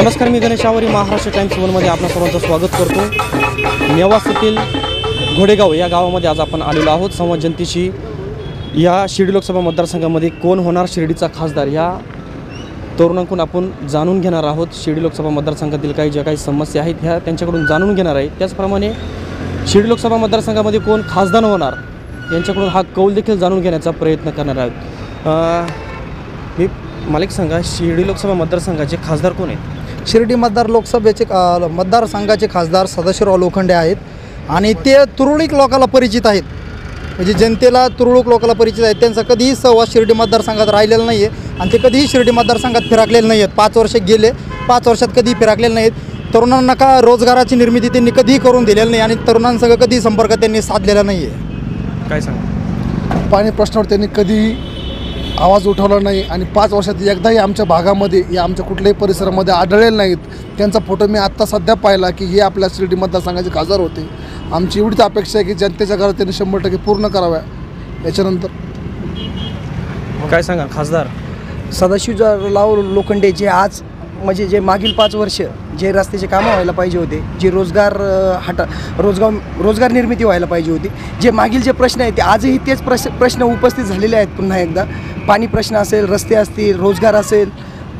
नमस्कार, मी गणेश आवरी महाराष्ट्र टाइम्स वनमध्ये आपल्या सर्वांचं स्वागत करतो। नेवासातील घोडेगाव या गावामध्ये आज आपण आलेलो आहोत। संवाद जनतेशी या शिर्डी लोकसभा मतदारसंघामध्ये कोण होणार शिर्डीचा खासदार या तरुणांकडून आपण जाणून घेणार आहोत। शिर्डी लोकसभा मतदारसंघातील काही समस्या आहेत ह्या त्यांच्याकडून जाणून घेणार आहे। त्याचप्रमाणे शिर्डी लोकसभा मतदारसंघामध्ये कोण खासदार होणार यांच्याकडून हा कौल देखील जाणून घेण्याचा प्रयत्न करणार आहोत। मला एक सांगा, शिर्डी लोकसभा मतदारसंघाचे खासदार कोण आहेत? शिर्डी मतदारसंघाचे खासदार सदाशिवराव लोखंडे आहेत आणि ते तुरळक लोकांना परिचित आहेत, म्हणजे जनतेला तुरळक लोकांना परिचित आहेत। त्यांचा कधीही सहवास शिर्डी मतदारसंघात राहिलेला नाही आहे आणि ते कधीही शिर्डी मतदारसंघात फिरकलेले नाही आहेत। 5 वर्ष गेले, 5 वर्षात कधीही फिरकलेले नाहीत। तरुणांना का रोजगाराची निर्मिती त्यांनी कधीही करून दिलेली नाही आणि तरुणांसंग कधीही संपर्क त्यांनी साधलेला नाही आहे। काय सांगा? पाणी प्रश्नावर त्यांनी कधीही आवाज उठवला नाही आणि 5 वर्षात एकदाही आमच्या भागामध्ये या आमच्या कुठल्याही परिसरामध्ये आढळलेले नाहीत। त्यांचा फोटो मी आत्ता सध्या पाहिला की हे आपल्या शिर्डी मतदारसंघाचे खासदार होते। आमची एवढीच अपेक्षा आहे की जनतेच्या घरात त्यांनी 100% पूर्ण कराव्या। याच्यानंतर काय सांगा खासदार? सदाशिवराव लोखंडे जे आज म्हणजे जे मागील 5 वर्ष जे रस्त्याचे कामं व्हायला पाहिजे होते, जे रोजगार निर्मिती व्हायला पाहिजे होती, जे मागील जे प्रश्न आहेत ते आजही तेच प्रश्न उपस्थित झालेले आहेत। पुन्हा एकदा पाणी प्रश्न असेल, रस्ते असतील, रोजगार असेल,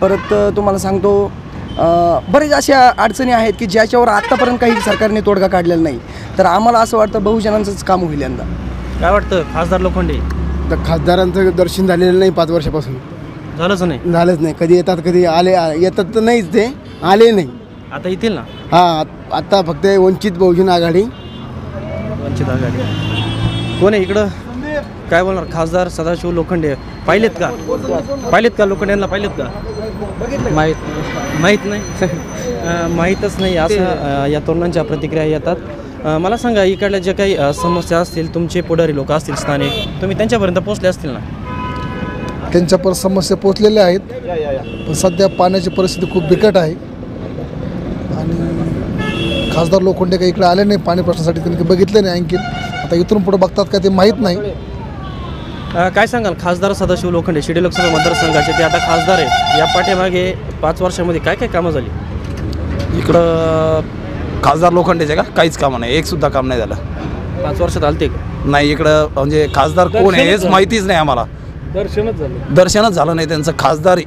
परत तुम्हाला सांगतो बरेच अशा अडचणी आहेत की ज्याच्यावर आत्तापर्यंत काही सरकारने तोडगा काढलेला नाही। तर आम्हाला असं वाटतं बहुजनांचंच काम होईल यंदा। काय वाटतं खासदार लोखंडे? तर खासदारांचं दर्शन झालेलं नाही 5 वर्षापासून, झालंच नाही। कधी येतात, कधी येतात तर नाहीच, ते आले नाही। आता येतील ना? हां, आता फक्त वंचित बहुजन आघाडी कोण आहे इकडं? काय बोलणार? खासदार सदाशिव लोखंडे पाहिलेत का लोखंडे यांना? पाहिलेत का? माहीत नाही माहीतच नाही असं या तरुणांच्या प्रतिक्रिया येतात। मला सांगा, इकडल्या जे काही समस्या असतील, तुमचे पुढारी लोक असतील स्थानिक, तुम्ही त्यांच्यापर्यंत पोहोचले असतील ना? त्यांच्यापर्यंत समस्या पोचलेल्या आहेत, पण सध्या पाण्याची परिस्थिती खूप बिकट आहे आणि खासदार लोखंडे काही इकडे आले नाही पाणी प्रश्नासाठी, त्यांनी बघितले नाही। आणखी आता इथून पुढे बघतात का ते माहीत नाही। काय सांगाल? खासदार सदाशिव लोखंडे शिर्डी लोकसभा मतदारसंघाचे ते आता खासदार आहेत। या पाठीमागे 5 वर्षामध्ये काय काय कामं झाली? इकडं खासदार लोखंडेचे का काहीच कामं नाही, एक सुद्धा काम नाही झालं 5 वर्षात आलते का? नाही। इकडं म्हणजे खासदार कोण आहे हेच माहितीच नाही आम्हाला, दर्शनच झालं नाही त्यांचं। खासदार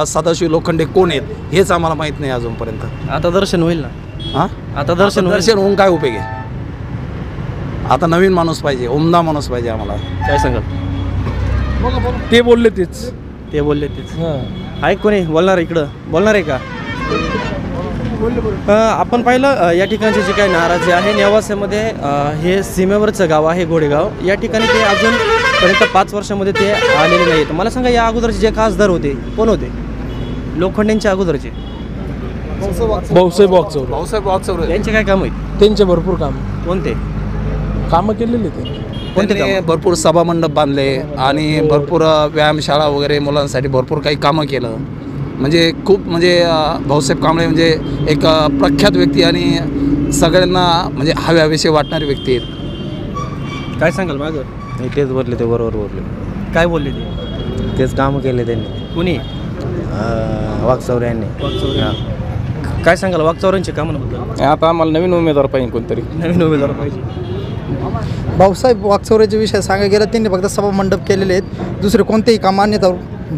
सदाशिव लोखंडे कोण आहेत हेच आम्हाला माहीत नाही अजूनपर्यंत। आता दर्शन होईल ना? हां, आता दर्शन होऊन काय उपयोग आहे? आता नवीन माणूस पाहिजे, उमदा माणूस पाहिजे आम्हाला। काय सांगाल? ते बोलले तेच आहे कोणी बोलणार? इकडं बोलणार आहे का? आपण पाहिलं या ठिकाणचे जे काही नाराजी आहे नेवासामध्ये, हे सीमेवरचं गाव आहे घोडेगाव। या ठिकाणी ते अजूनपर्यंत 5 वर्षामध्ये ते आलेले नाहीत। मला सांगा, या अगोदरचे जे खासदार होते कोण होते? लोखंडेंच्या अगोदरचे भाऊसाहेब वागचौरे यांचे काय काम आहेत? त्यांचे भरपूर काम, कोणते कामं केलेले त्यांनी भरपूर सभामंडप बांधले आणि भरपूर व्यायामशाळा वगैरे मुलांसाठी भरपूर काही कामं केलं। म्हणजे खूप भाऊसाहेब कांबळे म्हणजे एक प्रख्यात व्यक्ती आणि सगळ्यांना म्हणजे हव्याविषयी वाटणारी व्यक्ती आहेत। काय सांगाल? मागं तेच बोलले, ते बरोबर बोलले। काय बोलले ते? तेच कामं केले त्यांनी। कुणी? वागचौरे यांनी। काय सांगाल वागचौऱ्यांचे कामांबद्दल? आता आम्हाला नवीन उमेदवार पाहिजे, कोणतरी नवीन उमेदवार पाहिजे। भाऊसाहेब वागचौरेचे विषय सांगायला गेला, त्यांनी फक्त सभा मंडप केलेले आहेत, दुसरे कोणतेही काम अन्यथा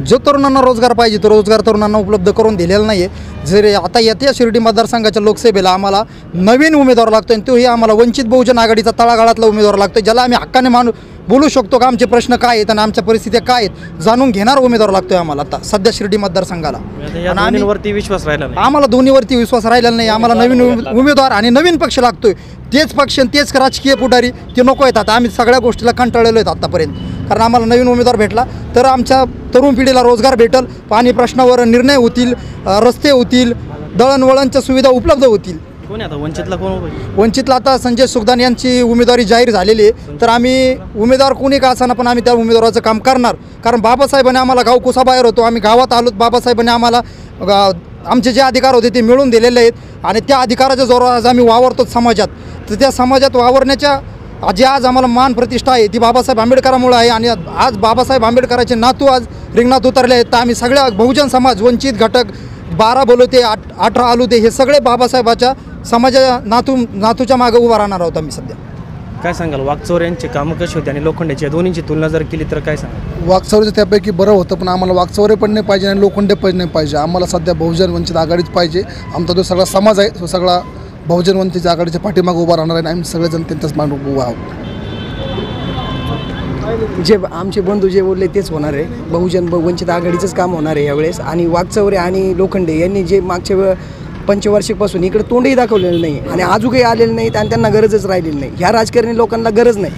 जो तरुणांना रोजगार पाहिजे तो रोजगार तरुणांना उपलब्ध करून दिलेला नाही आहे। जरी आता येत्या शिर्डी मतदारसंघाच्या लोकसभेला आम्हाला नवीन उमेदवार लागतो आणि तोही आम्हाला वंचित बहुजन आघाडीचा तळागाळातला उमेदवार लागतो, ज्याला आम्ही हक्काने बोलू शकतो का आमचे प्रश्न काय आहेत आणि आमच्या परिस्थिती काय आहेत जाणून घेणार उमेदवार लागतोय आम्हाला आता सध्या शिर्डी मतदारसंघाला। दोन्हीवरती विश्वास राहिला नाही आम्हाला, दोन्हीवरती विश्वास राहिलेला नाही आम्हाला। नवीन उमेदवार आणि नवीन पक्ष लागतोय, तेच पक्ष आणि तेच राजकीय पुढारी ते नको आहेत। आता आम्ही सगळ्या गोष्टीला कंटाळलेलो आहेत आत्तापर्यंत, कारण आम्हाला नवीन उमेदवार भेटला तर आमच्या तरुण पिढीला रोजगार भेटेल, पाणी प्रश्नावर निर्णय होतील, रस्ते होतील, दळणवळणच्या सुविधा उपलब्ध होतील। कोण आता वंचितला? कोण? वंचितला आता संजय सुखदान यांची उमेदवारी जाहीर झालेली आहे, तर आम्ही उमेदवार कोणी का असताना पण आम्ही त्या उमेदवाराचं काम करणार, कारण बाबासाहेबांनी आम्हाला गाव कुसाबाहेर होतो, आम्ही गावात आलो, बाबासाहेबांनी आम्हाला आमचे जे अधिकार होते ते मिळवून दिलेले आहेत आणि त्या अधिकाराच्या जोरावर आज आम्ही वावरतो समाजात। तर त्या समाजात वावरण्याच्या आज आम्हाला मान प्रतिष्ठा आहे ती बाबासाहेब आंबेडकरांमुळे आहे आणि आज बाबासाहेब आंबेडकरांचे नातू आज रिंगणात उतरले आहेत। तर आम्ही सगळ्या बहुजन समाज, वंचित घटक, 12 बोलवते 18 आलूते हे सगळे बाबासाहेबाच्या नातूच्या मागे उभा राहणार आहोत आम्ही सध्या. काय सांगाल वाकचौरे यांची कामं कशी होती आणि लोखंडेची दोन्हींची तुलना जर केली तर काय सांगाल? वाकचौरेचं त्यापैकी बरं होतं, पण आम्हाला वाकचौरे पण नाही पाहिजे आणि लोखंडे पण नाही पाहिजे. आम्हाला सध्या बहुजन वंचित आघाडीच पाहिजे. आमचा जो सगळा समाज आहे तो सगळा बहुजन वंचित आघाडीच्या पाठीमागे उभा राहणार आहे आणि आम्ही सगळेजण त्यांच्याच मागे उभा आहोत. जे आमचे बंधू जे बोलले तेच होणार आहे. बहुजन वंचित आघाडीचंच काम होणार आहे यावेळेस. आणि वाकचौरे आणि लोखंडे यांनी जे मागच्या पंचवार्षिकपासून इकडे तोंडही दाखवलेलं नाही आणि अजूनही आलेलं नाहीत आणि त्यांना गरजच राहिलेली नाही. ह्या राजकारणी लोकांना गरज नाही.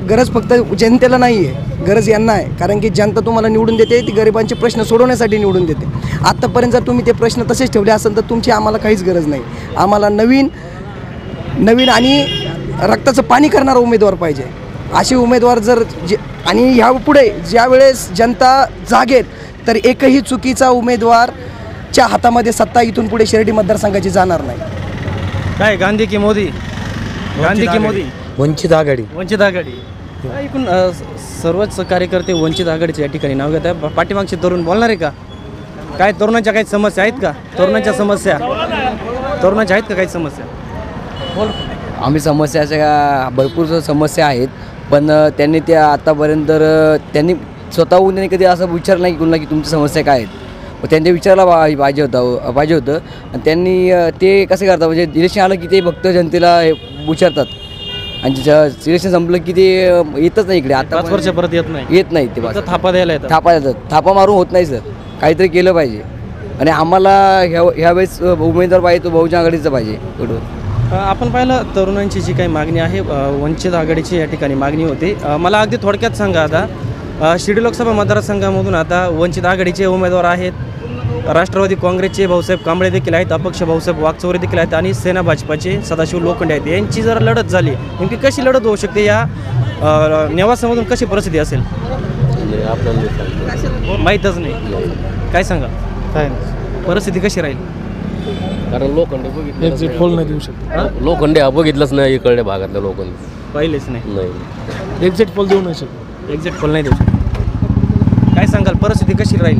गरज फक्त जनतेला नाही आहे, गरज यांना आहे. कारण की जनता तुम्हाला निवडून देते, ती गरिबांचे प्रश्न सोडवण्यासाठी निवडून देते. आत्तापर्यंत जर तुम्ही ते प्रश्न तसेच ठेवले असेल तर तुमची आम्हाला काहीच गरज नाही. आम्हाला नवीन आणि रक्ताचं पाणी करणारा उमेदवार पाहिजे. असे उमेदवार जर आणि ह्यापुढे ज्यावेळेस जनता जागेल तर एकही चुकीचा उमेदवारच्या हातामध्ये सत्ता इथून पुढे शिर्डी मतदारसंघाची जाणार नाही. काय गांधी की मोदी? गांधी की मोदी? वंचित आघाडी. वंचित आघाडी. ऐकून सर्वच कार्यकर्ते वंचित आघाडीचे या ठिकाणी नाव घेत आहे. पाठीमागचे तरुण बोलणार आहे का? काय तरुणांच्या काही समस्या आहेत का? तरुणांच्या आहेत का काही समस्या? बोल. आम्ही समस्या अशा भरपूर समस्या आहेत, पण त्यांनी त्या आतापर्यंत त्यांनी स्वतःहून त्यांनी कधी असं विचारलं नाही की कुणाला की तुमच्या समस्या काय आहेत. मग त्यांनी विचारायला पाहिजे होतं. आणि त्यांनी ते कसं करतात म्हणजे इलेक्शन आलं की ते फक्त जनतेला विचारतात आणि सिलेक्शन संपलं की ते येतच नाही इकडे. आता 5 वर्ष परत येत नाही ते थापा द्यायला येतात. थापा मारून होत नाही सर. काहीतरी केलं पाहिजे आणि आम्हाला ह्यावेळेस उमेदवार पाहिजे तो बहुजन आघाडीचा पाहिजे. आपण पाहिलं तरुणांची जी काही मागणी आहे वंचित आघाडीची या ठिकाणी मागणी होती. मला अगदी थोडक्यात सांगा, आता शिर्डी लोकसभा मतदारसंघामधून आता वंचित आघाडीचे उमेदवार आहेत, राष्ट्रवादी काँग्रेसचे भाऊसाहेब कांबळे देखील आहेत, अपक्ष भाऊसाहेब वाकचौरे देखील आहेत आणि सेना भाजपाचे सदाशिव लोखंडे आहेत. यांची जर लढत झाली नेमकी कशी लढत होऊ शकते? या नेवासामधून कशी परिस्थिती असेल माहीतच नाही. काय सांगा, काय परिस्थिती कशी राहील? कारण लोखंडे एक्झिट पोल नाही देऊ शकत. लोखंडे हा बघितलंच नाही इकडल्या भागातल्या लोकांनी. पाहिलेच नाही. एक्झिट पोल देऊ नाही शकत. एक्झिट पोल नाही देऊ शकत. काय सांगाल परिस्थिती कशी राहील?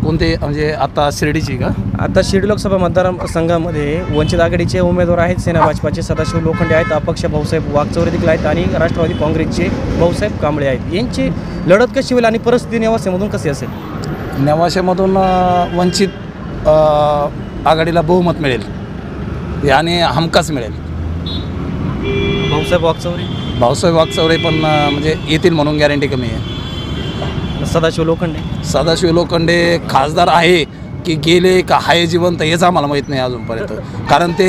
कोणते म्हणजे आता शिर्डीची का? आता शिर्डी लोकसभा मतदारसंघामध्ये वंचित आघाडीचे उमेदवार आहेत, सेना भाजपाचे सदाशिव लोखंडे आहेत, अपक्ष भाऊसाहेब वाकचौरे देखील आहेत आणि राष्ट्रवादी काँग्रेसचे भाऊसाहेब कांबळे आहेत. यांची लढत कशी होईल आणि परिस्थिती नेवासेमधून कशी असेल? नेवासेमधून वंचित आघाडीला बहुमत मिळेल आणि हमखास मिळेल. भाऊसाहेब वाकचौरे पण म्हणजे येतील म्हणून गॅरंटी कमी आहे. सदाशिव लोखंडे खासदार आहे की गेले का आहे जिवंत हेच आम्हाला माहीत नाही अजूनपर्यंत. कारण ते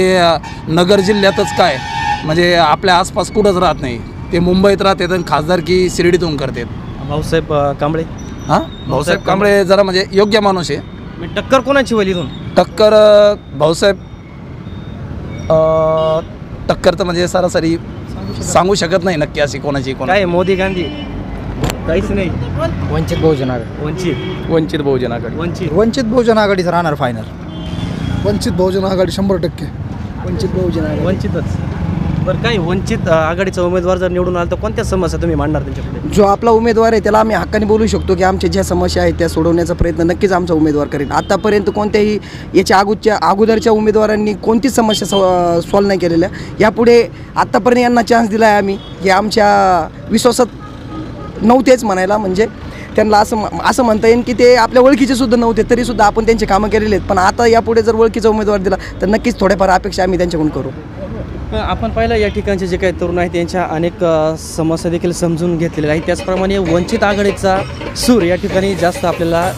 नगर जिल्ह्यातच काय म्हणजे आपल्या आसपास कुठंच राहत नाही. ते मुंबईत राहतात आणि खासदारकी शिर्डीतून करतात. भाऊसाहेब कांबळे भाऊसाहेब कांबळे जरा म्हणजे योग्य माणूस आहे. टक्कर कोणाची होईल इथून? टक्कर भाऊसाहेब टक्कर तर म्हणजे सरासरी सांगू शकत नाही नक्की अशी कोणाची. काय मोदी गांधी काहीच नाही. वंचित बहुजन आघाडी. वंचित बहुजन आघाडीच राहणार फायनल. वंचित बहुजन आघाडी 100%. वंचितच. बरं, काय वंचित आघाडीचा उमेदवार जर निवडून आला तर कोणत्या समस्या तुम्ही मांडणार त्यांच्याकडे? जो आपला उमेदवार आहे त्याला आम्ही हक्काने बोलू शकतो की आमच्या ज्या समस्या आहेत त्या सोडवण्याचा प्रयत्न नक्कीच आमचा उमेदवार करेल. आतापर्यंत कोणत्याही याच्या अगोदरच्या उमेदवारांनी कोणतीच समस्या सॉल्व्ह नाही केलेल्या. यापुढे आत्तापर्यंत यांना चान्स दिला आहे आम्ही. हे आमच्या विश्वासात नव्हतेच म्हणायला, म्हणजे त्यांना असं म्हणता येईल की ते आपल्या ओळखीचे सुद्धा नव्हते तरीसुद्धा आपण त्यांचे कामं केलेले आहेत. पण आता यापुढे जर ओळखीचा उमेदवार दिला तर नक्कीच थोड्याफार अपेक्षा आम्ही त्यांच्याकडून करू. आपण पाहिलं या ठिकाणचे जे काही तरुण आहेत त्यांच्या अनेक समस्या देखील समजून घेतलेल्या आहेत. त्याचप्रमाणे वंचित आघाडीचा सूर या ठिकाणी जास्त आपल्याला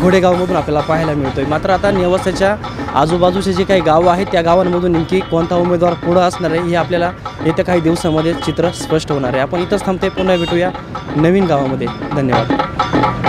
घोडेगावमधून आपल्याला पाहायला मिळतोय. मात्र आता नेवासाच्या आजूबाजूचे जे काही गावं आहेत त्या गावांमधून नेमकी कोणता उमेदवार पुढं असणार आहे हे आपल्याला येत्या काही दिवसामध्ये चित्र स्पष्ट होणार आहे. आपण इथंच थांबते, पुन्हा भेटूया नवीन गावामध्ये. धन्यवाद.